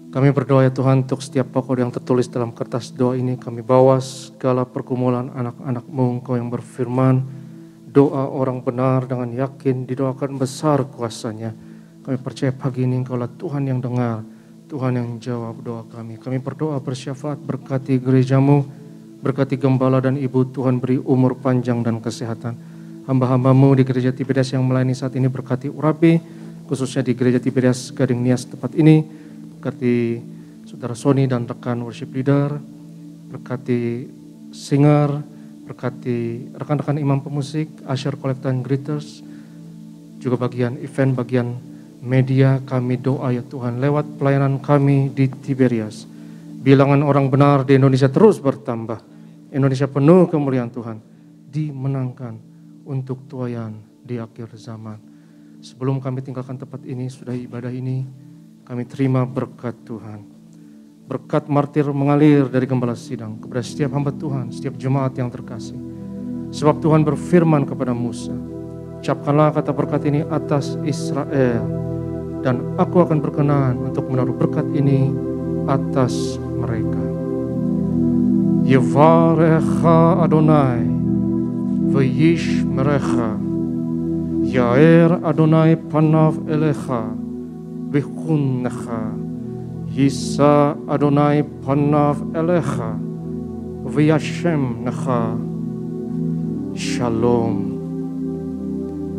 Kami berdoa ya Tuhan, untuk setiap pokok yang tertulis dalam kertas doa ini, kami bawa segala pergumulan anak-anak-Mu, Engkau yang berfirman, doa orang benar dengan yakin didoakan besar kuasanya. Kami percaya pagi ini Engkaulah Tuhan yang dengar, Tuhan yang jawab doa kami. Kami berdoa bersyafaat, berkati gereja-Mu, berkati gembala dan ibu, Tuhan beri umur panjang dan kesehatan. Hamba-hamba-Mu di gereja Tiberias yang melayani saat ini, berkati urapi, khususnya di gereja Tiberias Gading Nias tempat ini. Berkati saudara Sony dan rekan worship leader, berkati singer, berkati rekan-rekan imam pemusik, usher, collector, and greeters, juga bagian event, bagian media. Kami doa ya Tuhan, lewat pelayanan kami di Tiberias, bilangan orang benar di Indonesia terus bertambah. Indonesia penuh kemuliaan Tuhan, dimenangkan untuk tuayan di akhir zaman. Sebelum kami tinggalkan tempat ini, sudah ibadah ini, kami terima berkat Tuhan. Berkat martir mengalir dari gembala sidang kepada setiap hamba Tuhan, setiap jemaat yang terkasih. Sebab Tuhan berfirman kepada Musa, ucapkanlah kata berkat ini atas Israel, dan aku akan berkenan untuk menaruh berkat ini atas mereka. Yevarecha Adonai v'yish merecha, Yair Adonai panav elecha v'chunnecha, Yisa Adonai panav elecha v'yashem necha. Shalom.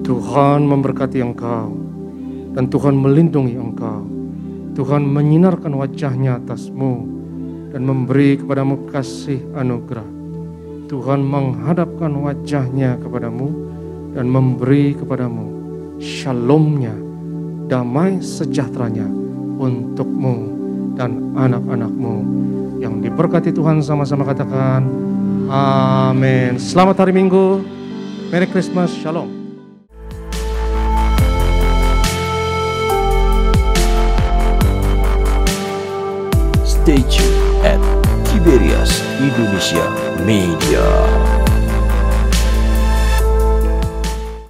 Tuhan memberkati engkau dan Tuhan melindungi engkau. Tuhan menyinarkan wajahnya atasmu dan memberi kepadamu kasih anugerah. Tuhan menghadapkan wajahnya kepadamu dan memberi kepadamu shalomnya, damai sejahteranya untukmu dan anak-anakmu. Yang diberkati Tuhan sama-sama katakan amin. Selamat hari Minggu, Merry Christmas, Shalom. Stay tuned at Tiberias Indonesia Media.